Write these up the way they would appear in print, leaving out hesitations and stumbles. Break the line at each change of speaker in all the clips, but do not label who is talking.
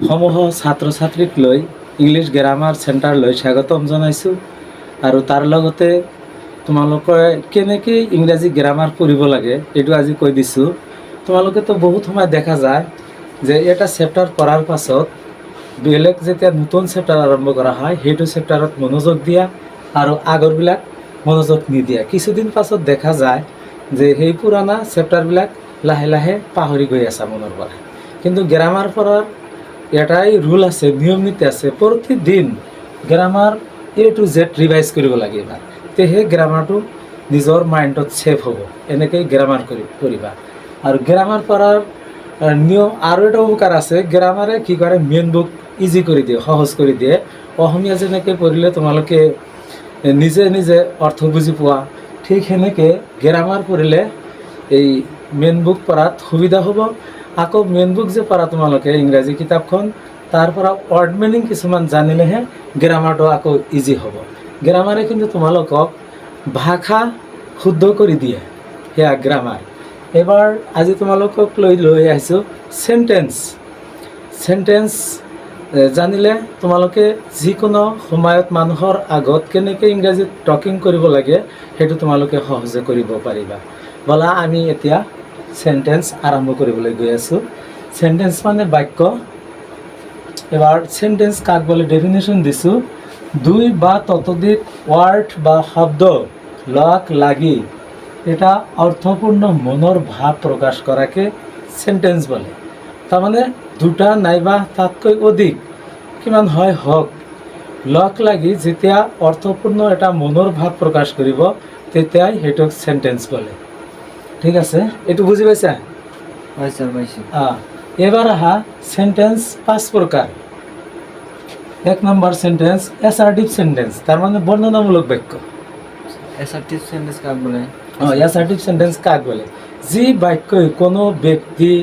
সমূহ ছাত্ৰ ছাত্ৰীক লৈ ইংলিছ গ্ৰামাৰ চেণ্টাৰ লৈ স্বাগতম জনাইছোঁ আৰু তাৰ লগতে তোমালোকে কেনেকৈ ইংৰাজী গ্ৰামাৰ পঢ়িব লাগে এইটো আজি কৈ দিছোঁ। তোমালোকেতো বহুত সময় দেখা যায় যে এটা চেপ্টাৰ পঢ়াৰ পাছত বেলেগ যেতিয়া নতুন চেপ্টাৰ আৰম্ভ কৰা হয় সেইটো চেপ্টাৰত মনোযোগ দিয়া আৰু আগৰবিলাক মনোযোগ নিদিয়া। কিছুদিন পাছত দেখা যায় যে সেই পুৰণা চেপ্টাৰবিলাক লাহে লাহে পাহৰি গৈ আছে মনৰ পৰা। কিন্তু গ্ৰামাৰ পঢ়াৰ এটাই ৰুল আছে, নিয়ম নীতি আছে, প্ৰতিদিন grammar A to Z revise কৰিব লাগে। এবাৰ তেহে গ্ৰামাৰটো নিজৰ মাইণ্ডত ছেভ হ'ব। এনেকৈ গ্ৰামাৰ কৰিবা। আৰু গ্ৰামাৰ পঢ়াৰ নিয়ম আৰু এটা উপকাৰ আছে, গ্ৰামাৰে কি কৰে মেইন বুক ইজি কৰি দিয়ে, সহজ কৰি দিয়ে। অসমীয়া যেনেকৈ পঢ়িলে তোমালোকে নিজে নিজে অৰ্থ বুজি পোৱা, ঠিক সেনেকৈ গ্ৰামাৰ পঢ়িলে এই মেইন বুক পঢ়াত সুবিধা হ'ব। আকৌ মেইন বুক যে পঢ়া তোমালোকে ইংৰাজী কিতাপখন, তাৰ পৰা ৱৰ্ড মিনিং কিছুমান জানিলেহে গ্ৰামাৰটো আকৌ ইজি হ'ব। গ্ৰামাৰে কিন্তু তোমালোকক ভাষা শুদ্ধ কৰি দিয়ে, সেয়া গ্ৰামাৰ। এবাৰ আজি তোমালোকক লৈ আহিছোঁ চেণ্টেন্স জানিলে তোমালোকে যিকোনো সময়ত মানুহৰ আগত কেনেকৈ ইংৰাজীত টকিং কৰিব লাগে সেইটো তোমালোকে সহজে কৰিব পাৰিবা। ব'লা আমি এতিয়া চেণ্টেন্স আৰম্ভ কৰিবলৈ গৈ আছোঁ। চেণ্টেন্স মানে বাক্য। এবার সেন্টেন্স কাক বলে ডেফিনেশন দিছো, দুই বা ততোধিক ওয়ার্ড বা শব্দ লগ লাগি এটা অর্থপূর্ণ মনৰ ভাৱ প্ৰকাশ কৰাকে সেন্টেন্স বলে। তাৰমানে দুটা নাইবা তাতকৈ অধিক কিমান হয় হওক লগ লাগি যেতিয়া অৰ্থপূৰ্ণ এটা মনৰ ভাৱ প্ৰকাশ কৰিব তেতিয়াই সেইটোক সেন্টেন্স বলে। ঠিক আছে, এইটো বুজি পাইছা? এবার আহা সেন্টেন্স 5 প্রকার। 1 নম্বর সেন্টেন্স অ্যাসার্টিভ সেন্টেন্স, তার মানে বর্ণনামূলক বাক্য।
অ্যাসার্টিভ সেন্টেন্স কাক বলে?
অ্যাসার্টিভ সেন্টেন্স কাক বলে? যি বাক্যই কোনো ব্যক্তি,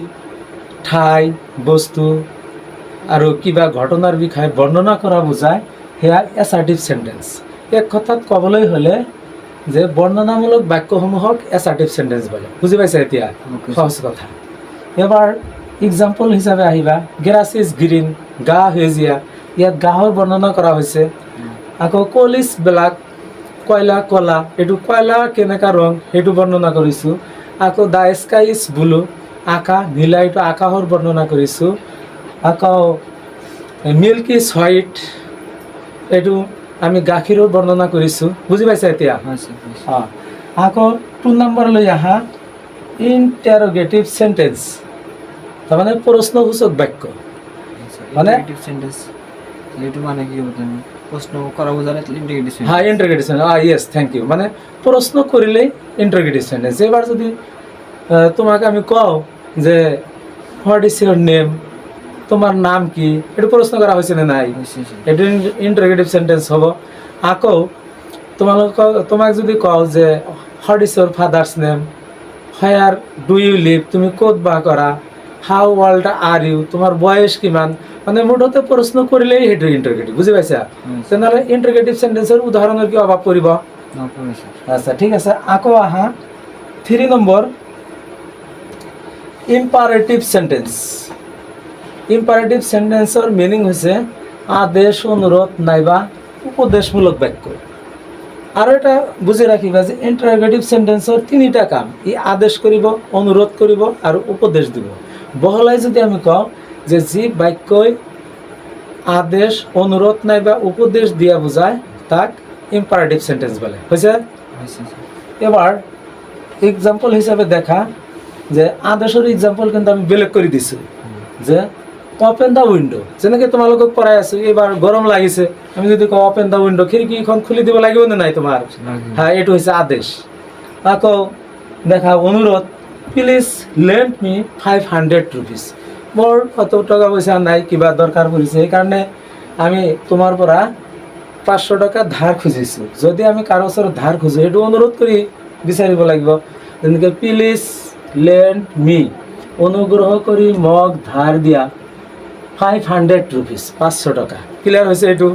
ঠাই, বস্তু আৰু কিবা ঘটনাৰ বিষয়ে বৰ্ণনা কৰা বুজায় সেয়া অ্যাসার্টিভ সেন্টেন্স। এক কথাত ক'বলৈ হ'লে যে বৰ্ণনামূলক বাক্যসমূহক অ্যাসার্টিভ সেন্টেন্স বলে। বুজি পাইছা এতিয়া? সহজ কথা। এবাৰ এক্সাম্পল হিচাপে আহিবা, গ্ৰাছ ইজ গ্ৰীণ, গা সেউজীয়া, ইয়াত গাহৰ বৰ্ণনা কৰা হৈছে। আকৌ কোল ইজ ব্লেক, কয়লা কলা, এইটো কয়লা কেনেকুৱা ৰং সেইটো বৰ্ণনা কৰিছোঁ। আকৌ দ্য স্কাই ইজ ব্লু, আকাশ নীলা, এইটো আকাশৰ বৰ্ণনা কৰিছোঁ। আকৌ মিল্ক ইজ হোৱাইট, এইটো আমি গাখীৰৰ বৰ্ণনা কৰিছোঁ। বুজি পাইছা এতিয়া? আকৌ 2 নম্বৰলৈ আহা, ইণ্টাৰগেটিভ সেন্টেন্স, তাৰমানে প্ৰশ্নসূচক বাক্য। মানে
এইটো মানে কি হ'ব? প্ৰশ্ন কৰা বুজালে ইণ্টাৰগেটিভ সেন্টেন্স।
হ্যাঁ, interrogative sentence. Yes, thank you. মানে প্ৰশ্ন কৰিলেই ইণ্টাৰগেটিভ সেন্টেন্স। এবাৰ যদি তোমাক আমি কওঁ যে হোৱাট ইজ ইউৰ নেম, তোমাৰ নাম কি, এইটো প্ৰশ্ন কৰা হৈছে নে নাই, এইটো ইণ্টাৰগেটিভ সেন্টেন্স হ'ব। আকৌ তোমাক যদি কওঁ যে what is your father's name, where do you live, তুমি ক'ত বাস কৰা, হাউ ওল্ড আৰ ইউ, তোমাৰ বয়স কিমান, মানে মুঠতে প্ৰশ্ন কৰিলেই সেইটো ইণ্টাৰগেটিভ। বুজি পাইছা? তেনেহ'লে ইণ্টাৰগেটিভ সেন্টেন্সৰ উদাহৰণৰ কি অভাৱ পৰিব? আচ্ছা, ঠিক আছে। আকৌ আহা 3 number, imperative sentence. Imperative সেন্টেন্সৰ meaning হৈছে আদেশ, অনুৰোধ নাইবা উপদেশমূলক বাক্য। আৰু এটা বুজি ৰাখিবা যে ইণ্টাৰগেটিভ সেন্টেন্সৰ 3টা কাম, ই আদেশ কৰিব, অনুৰোধ কৰিব আৰু উপদেশ দিব। বহলাই যদি আমি কওঁ যে যি বাক্যই আদেশ, অনুৰোধ নাইবা উপদেশ দিয়া বুজায় তাক ইম্পাৰেটিভ সেন্টেন্স বলে। হৈছে? এবাৰ এক্সাম্পল হিচাপে দেখা যে আদেশৰ এক্সাম্পল কিন্তু আমি বেলেগ কৰি দিছোঁ, যে ওপেন দ্য উইন্ডো, যেনেকৈ তোমালোকক পঢ়াই আছোঁ। এইবাৰ গৰম লাগিছে, আমি যদি কওঁ ওপেন দ্য উইন্ডো, খিৰিকীখন খুলি দিব লাগিব নে নাই তোমাৰ? হ্যাঁ, এইটো হৈছে আদেশ। আকৌ দেখা অনুৰোধ, প্লিজ লেণ্ড মি 500 rupees, মোৰ অত টকা পইচা নাই, কিবা দৰকাৰ পৰিছে, সেইকাৰণে আমি তোমাৰ পৰা 500 টকা ধাৰ খুজিছোঁ। যদি আমি কাৰো ওচৰত ধাৰ খোজোঁ সেইটো অনুৰোধ কৰি বিচাৰিব লাগিব। যেনেকৈ প্লিজ লেণ্ড মি, অনুগ্ৰহ কৰি মোক ধাৰ দিয়া 500 rupees, 500 টকা। ক্লিয়াৰ হৈছে এইটো?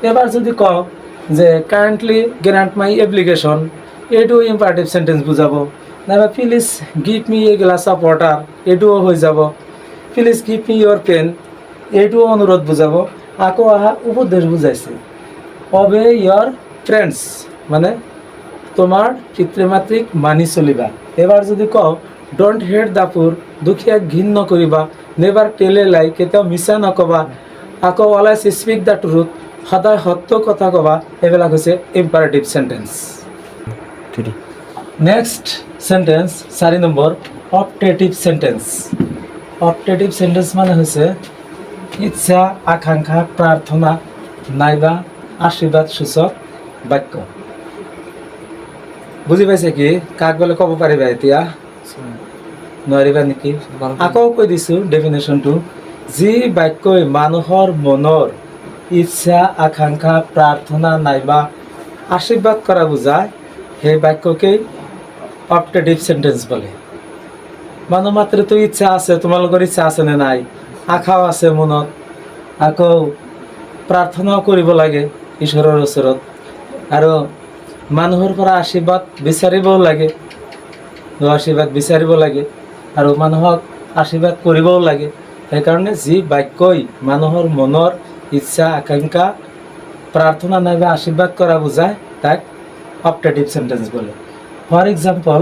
এবাৰ যদি কওঁ যে কাৰেণ্টলি গ্ৰাণ্ট মাই এপ্লিকেশ্যন, এইটো ইম্পাৰেটিভ সেন্টেন্স বুজাব। নাইবা please give me a glass of water, এইটোও হৈ যাব। প্লিজ গিভ মি ইয়ৰ পেন, এইটো অনুরোধ বুঝাবো। আকৌ আহা উপদেশ বুঝাইছে, অবে ইয়র ফ্রেন্ডস মানে তোমার পিতৃমাতৃক মানি চলিবা। এবার যদি কও ডোন্ট হেট দ্য পুর, দুখীয়া ঘৃণ্য কৰিবা, নেভার টেল এ লাই, কেতিয়াও মিছা নকবা, আকৌ অলৱেজ স্পিক দ্য ট্ৰুথ, সদায় সত্য কথা কবা। এইবিলাক হৈছে imperative sentence. Next sentence 4 number optative sentence. Optative sentence মানে হৈছে ইচ্ছা, আকাংক্ষা, প্ৰাৰ্থনা নাইবা আশীৰ্বাদ সূচক বাক্য। বুজি পাইছে কি কাক বোলে ক'ব পাৰিবা এতিয়া? নোৱাৰিবা নেকি? আকৌ কৈ দিছোঁ ডেফিনেশ্যনটো, যি বাক্যই মানুহৰ মনৰ ইচ্ছা, আকাংক্ষা, প্ৰাৰ্থনা নাইবা আশীৰ্বাদ কৰা বুজায় সেই বাক্যকেই অপটেটিভ সেন্টেন্স বলে। মানুহ মাত্ৰতো ইচ্ছা আছে, তোমালোকৰ ইচ্ছা আছে নে নাই? আশাও আছে মনত, আকৌ প্ৰাৰ্থনাও কৰিব লাগে ঈশ্বৰৰ ওচৰত, আৰু মানুহৰ পৰা আশীৰ্বাদ বিচাৰিবও লাগে, আশীৰ্বাদ বিচাৰিব লাগে আৰু মানুহক আশীৰ্বাদ কৰিবও লাগে। সেইকাৰণে যি বাক্যই মানুহৰ মনৰ ইচ্ছা, আকাংক্ষা, প্ৰাৰ্থনা নাইবা আশীৰ্বাদ কৰা বুজায় তাক অপটেটিভ সেন্টেন্স বলে। ফৰ এক্সাম্পল,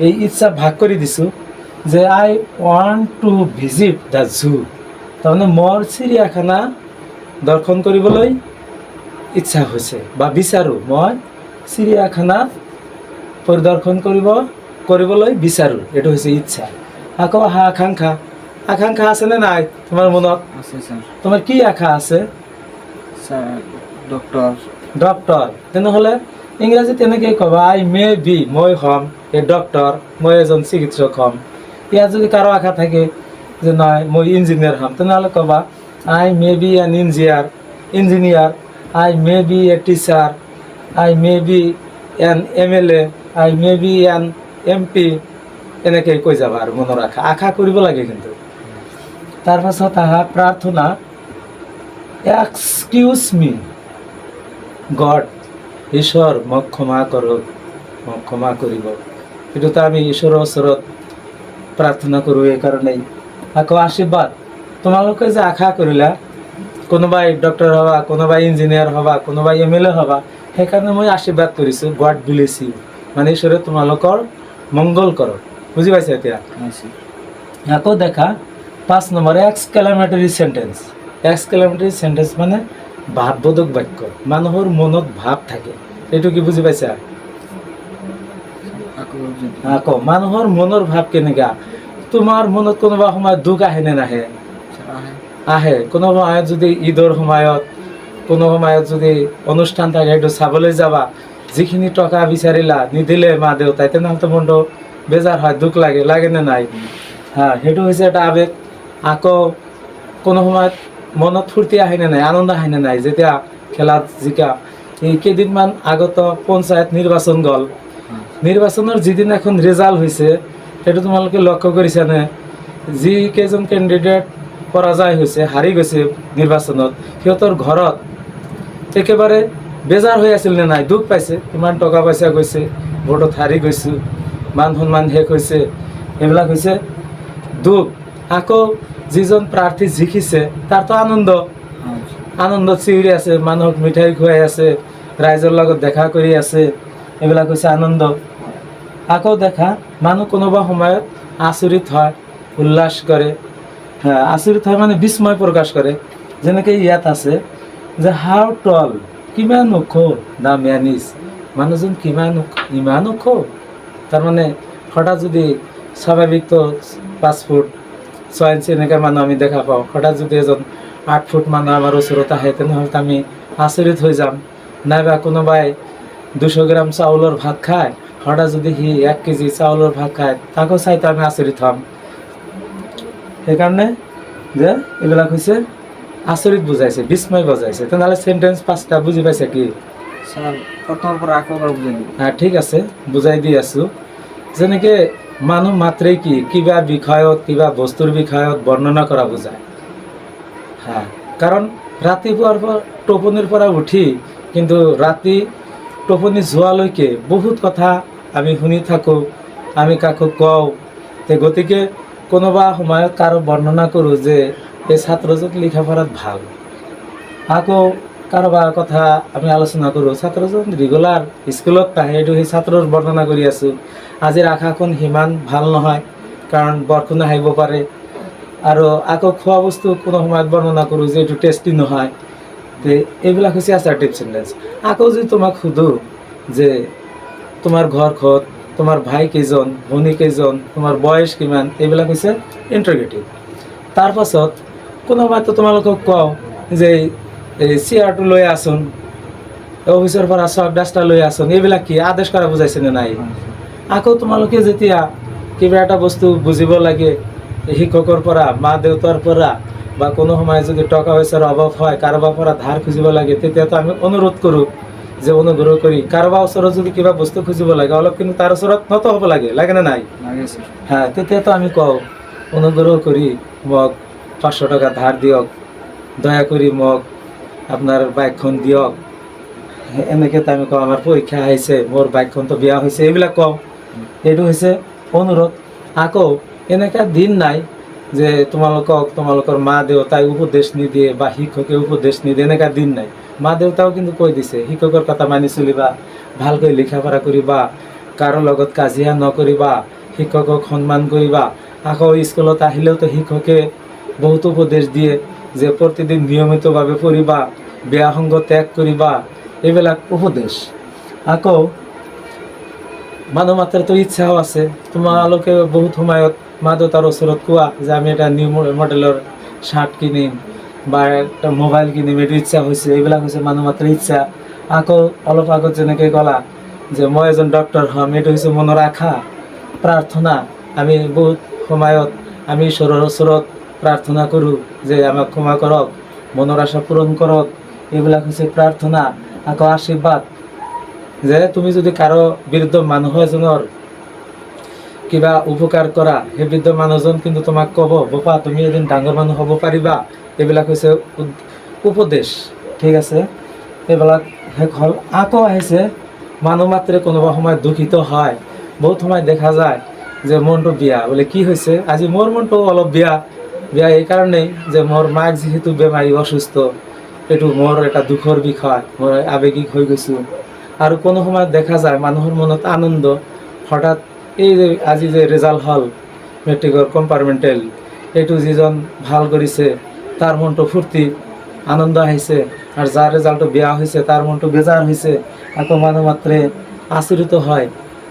এই ইচ্ছা ভাগ কৰি দিছোঁ যে I want to visit the zoo, তাৰমানে মোৰ চিৰিয়াখানা দৰ্শন কৰিবলৈ ইচ্ছা হৈছে বা বিচাৰোঁ, মই চিৰিয়াখানা পৰিদৰ্শন কৰিবলৈ বিচাৰোঁ, এইটো হৈছে ইচ্ছা। আকৌ আহা আকাংক্ষা। আকাংক্ষা আছেনে নাই তোমাৰ মনত?
আছে স্যার।
তোমাৰ কি আশা আছে?
Sir doctor.
ডক্টৰ। তেনেহ'লে ইংৰাজী তেনেকৈ ক'বা, আই মে বি, মই হ'ম এ ডক্টৰ, মই এজন চিকিৎসক হ'ম। ইয়াত যদি কাৰো আশা থাকে যে নহয় মই ইঞ্জিনিয়াৰ হ'ম, তেনেহ'লে ক'বা I may be N engineer, I may B a teacher, I may be N MLA, I may be N MP, এনেকৈ কৈ যাবা আৰু মনৰ আশা কৰিব লাগে কিন্তু। তাৰপাছত আহা প্ৰাৰ্থনা। এক্সকিউজ মি গড, ঈশ্বৰ মোক ক্ষমা কৰক, মোক ক্ষমা কৰিব। এইটোতো আমি ঈশ্বৰৰ ওচৰত প্ৰাৰ্থনা কৰোঁ এইকাৰণেই। আকৌ আশীৰ্বাদ, তোমালোকে যে আশা কৰিলা কোনোবাই ডক্টৰ হ'বা, কোনোবাই ইঞ্জিনিয়াৰ হ'বা, কোনোবাই MLA হ'বা, সেইকাৰণে মই আশীৰ্বাদ কৰিছোঁ, গড ব্লেছ ইউ, মানে ঈশ্বৰে তোমালোকৰ মংগল কৰক। বুজি পাইছে এতিয়া? আকৌ দেখা 5 number exclamatory sentence. Exclamatory sentence মানে ভাৱবোধক বাক্য, মানুহৰ মনত ভাৱ থাকে। এইটো কি বুজি পাইছা? আকৌ মানুহৰ মনৰ ভাৱ কেনেকুৱা? তোমাৰ মনত কোনোবা সময়ত দুখ আহে নে নাহে? আহে। কোনো সময়ত যদি ঈদৰ সময়ত, কোনো সময়ত যদি অনুষ্ঠান থাকে, সেইটো চাবলৈ যাবা, যিখিনি টকা বিচাৰিলা নিদিলে মা দেউতাই, তেনেহ'লে মনটো বেজাৰ হয়, দুখ লাগে নে নাই? সেইটো হৈছে এটা আৱেগ। আকৌ কোনো সময়ত মনত ফূৰ্তি আহে নে নাই, আনন্দ আহে নে নাই, যেতিয়া খেলাত জিকা। এই কেইদিনমান আগত পঞ্চায়ত নিৰ্বাচন গ'ল, নিৰ্বাচনৰ যিদিনাখন ৰিজাল্ট হৈছে সেইটো তোমালোকে লক্ষ্য কৰিছানে? যি কেইজন কেণ্ডিডেট পৰাজয় হৈছে, হাৰি গৈছে নিৰ্বাচনত, সিহঁতৰ ঘৰত একেবাৰে বেজাৰ হৈ আছিল নে নাই? দুখ পাইছে, ইমান টকা পইচা গৈছে, ভোটত হাৰি গৈছোঁ, মান সন্মান শেষ হৈছে, এইবিলাক হৈছে দুখ। আকৌ যিজন প্ৰাৰ্থী জিকিছে তাৰতো আনন্দত চিঞৰি আছে, মানুহক মিঠাই খুৱাই আছে, ৰাইজৰ লগত দেখা কৰি আছে, এইবিলাক হৈছে আনন্দ। আকৌ দেখা মানুহ কোনোবা সময়ত আচৰিত হয়, উল্লাস কৰে। আচৰিত হয় মানে বিস্ময় প্ৰকাশ কৰে। যেনেকৈ ইয়াত আছে যে হাউ টল, কিমান ওখ, দ্য মেন ইজ, মানুহজন ইমান ওখ। তাৰমানে হঠাৎ যদি স্বাভাৱিকতো 5 ফুট 6 ইঞ্চি এনেকৈ মানুহ আমি দেখা পাওঁ, হঠাৎ যদি এজন 8 ফুট মানুহ আমাৰ ওচৰত আহে, তেনেহ'লে আমি আচৰিত হৈ যাম। নাইবা কোনোবাই 200 গ্ৰাম চাউলৰ ভাত খায়, হঠাৎ যদি সি 1 কেজি চাউলৰ ভাত খায়, তাকো চাইতো আমি আচৰিত হ'ম। সেইকাৰণে যে এইবিলাক হৈছে আচৰিত বুজাইছে, বিস্ময় বুজাইছে। তেনেহ'লে সেন্টেন্স 5টা বুজি পাইছে কি?
স্যার প্রথমৰ পৰা আকৌ এবাৰ বুজাই দিব।
ঠিক আছে, বুজাই দি আছোঁ। যেনেকৈ মানুহ মাত্ৰেই কি কিবা বিষয়ত, কিবা বস্তুৰ বিষয়ত বৰ্ণনা কৰা বুজায়। কাৰণ ৰাতিপুৱাৰ পৰা টোপনিৰ পৰা উঠি কিন্তু ৰাতি টোপনি যোৱালৈকে বহুত কথা আমি শুনি থাকোঁ, আমি কাকো কওঁ। গতিকে কোনোবা সময়ত কাৰো বৰ্ণনা কৰোঁ যে এই ছাত্র যদি লেখাপড়াত ভাল আকৌ কাৰোবাৰ কথা আমি আলোচনা কৰোঁ ছাত্ৰ যদি ৰেগুলাৰ স্কুলত পাহে এইটো সেই ছাত্ৰৰ বৰ্ণনা কৰি আছোঁ আজিৰ আকাশখন সিমান ভাল নহয় কাৰণ বৰষুণ আহিব পাৰে আৰু আকৌ খোৱা বস্তু কোনো সময়ত বৰ্ণনা কৰোঁ যে এইটো টেষ্টি নহয় তে এইবিলাক হৈছে অ্যাসাৰ্টিভ সেন্টেন্স আকৌ যদি তোমাক সোধোঁ যে তোমাৰ ঘৰ ক'ত তোমাৰ ভাই কেইজন ভনী কেইজন তোমাৰ বয়স কিমান এইবিলাক হৈছে ইণ্টাৰগেটিভ তাৰ পাছত কোনোবাইতো তোমালোকক কওঁ যে এই চেয়াৰটো লৈ আছোন অফিচৰ পৰা চক ডাষ্টাৰ লৈ আছোন এইবিলাক কি আদেশ কৰা বুজাইছেনে নাই আকৌ তোমালোকে যেতিয়া কিবা এটা বস্তু বুজিব লাগে শিক্ষকৰ পৰা মা দেউতাৰ পৰা বা কোনো সময় যদি টকা পইচাৰ অভাৱ হয় কাৰোবাৰ পৰা ধাৰ খুজিব লাগে তেতিয়াতো আমি অনুৰোধ কৰোঁ যে অনুগ্ৰহ কৰি কাৰোবাৰ ওচৰত যদি কিবা বস্তু খুজিব লাগে অলপ কিন্তু তাৰ ওচৰত নত হ'ব লাগে লাগেনে নাই হ্যাঁ তেতিয়াতো আমি কওঁ অনুগ্ৰহ কৰি মোক 500 টাকা ধাৰ দিয়ক দয়া কৰি মোক আপোনাৰ বাইকখন দিয়ক এনেকৈ আমি কওঁ আমাৰ পৰীক্ষা আহিছে মোৰ বাইকখনতো বেয়া হৈছে এইবিলাক কওঁ এইটো হৈছে অনুৰোধ আকৌ এনেকুৱা দিন নাই যে তোমালোকৰ মা দেউতাই উপদেশ নিদিয়ে বা শিক্ষকে উপদেশ নিদিয়ে এনেকুৱা দিন নাই মা দেউতাও কিন্তু কৈ দিছে শিক্ষকৰ কথা মানি চলিবা ভালকৈ লিখা পঢ়া কৰিবা কাৰো লগত কাজিয়া নকৰিবা শিক্ষকক সন্মান কৰিবা আকৌ স্কুলত আহিলেওতো শিক্ষকে বহুত উপদেশ দিয়ে যে প্ৰতিদিন নিয়মিতভাৱে পঢ়িবা বেয়া সংগ ত্যাগ কৰিবা এইবিলাক উপদেশ আকৌ মানুহ মাত্ৰতো ইচ্ছাও আছে তোমালোকে বহুত সময়ত মা দেউতাৰ ওচৰত কোৱা যে আমি এটা নিউ মডেলৰ শাৰ্ট কিনিম বা একটা মোবাইল কিনিম এইটো ইচ্ছা হৈছে এইবিলাক হৈছে মানুহ মাত্ৰ ইচ্ছা আকৌ অলপ আগত যেনেকৈ ক'লা যে মই এজন ডক্টৰ হ'ম এইটো হৈছে মনৰ আশা প্ৰাৰ্থনা আমি বহুত সময়ত আমি ঈশ্বৰৰ ওচৰত প্ৰাৰ্থনা কৰোঁ যে আমাক ক্ষমা কৰক মনৰ আশা পূৰণ কৰক এইবিলাক হৈছে প্ৰাৰ্থনা আকৌ আশীৰ্বাদ যে তুমি যদি কাৰো বৃদ্ধ মানুহ এজনৰ কিবা উপকাৰ কৰা সেই বৃদ্ধ মানুহজন কিন্তু তোমাক ক'ব বাপা তুমি এদিন ডাঙৰ মানুহ হ'ব পাৰিবা এইবিলাক হৈছে উপদেশ ঠিক আছে এইবিলাক শেষ হ'ল আকৌ আহিছে মানুহ মাত্ৰে কোনোবা সময়ত দুখিত হয় বহুত সময় দেখা যায় যে মনটো বেয়া বোলে কি হৈছে আজি মোৰ মনটো অলপ বেয়া এইকাৰণেই যে মোৰ মাক যিহেতু বেমাৰী অসুস্থ এইটো মোৰ এটা দুখৰ বিষয় মই আৱেগিক হৈ গৈছোঁ আৰু কোনো সময়ত দেখা যায় মানুহৰ মনত আনন্দ হঠাৎ এই যে আজি যে রেজাল্ট হল মেট্ৰিকৰ কম্পাৰ্টমেণ্টেল এইটো যিজন ভাল কৰিছে তাৰ মনটো ফূৰ্তি আনন্দ আহিছে আৰু যাৰ রেজাল্টটো বেয়া হৈছে তাৰ মনটো বেজাৰ হৈছে আকৌ মানুহ মাত্ৰে আচৰিত হয়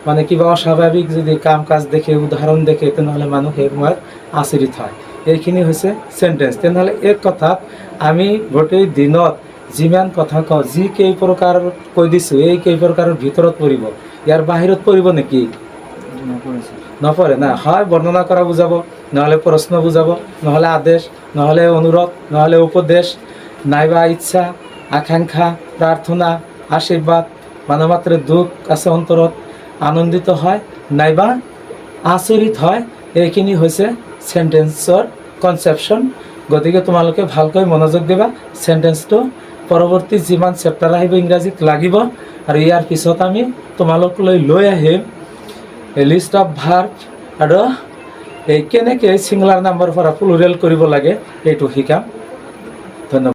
মানে কিবা অস্বাভাৱিক যদি কাম কাজ দেখে উদাহৰণ দেখে তেনেহ'লে মানুহ সেই সময়ত আচৰিত হয় এইখিনি হৈছে সেন্টেন্স তেনেহ'লে এক কথাত আমি গোটেই দিনত যিমান কথা কওঁ যি কেই প্ৰকাৰ কৈ দিছোঁ এই কেই প্ৰকাৰৰ ভিতৰত পৰিব ইয়াৰ বাহিৰত পৰিব নেকি নপৰে না হয় বৰ্ণনা কৰা বুজাব নহ'লে প্ৰশ্ন বুজাব নহ'লে আদেশ নহ'লে অনুৰোধ নহ'লে উপদেশ নাইবা ইচ্ছা আকাংক্ষা প্ৰাৰ্থনা আশীৰ্বাদ মানুহ মাত্ৰে দুখ আছে অন্তৰত আনন্দিত হয় নাইবা আচৰিত হয় এইখিনি হৈছে সেন্টেন্সৰ কনসেপশন গতিকে তোমালোকে ভালকৈ মনোযোগ দিবা সেন্টেন্সটো পৰৱৰ্তী যিমান চেপ্টাৰ আহিব ইংৰাজীত লাগিব আৰু ইয়াৰ পিছত আমি তোমালোকলৈ লৈ আহিম লিষ্ট অফ ভাৰ্ব আৰু এই কেনেকৈ ছিংগুলাৰ নাম্বাৰৰ পৰা প্লুৰেল কৰিব লাগে এইটো শিকাম ধন্যবাদ।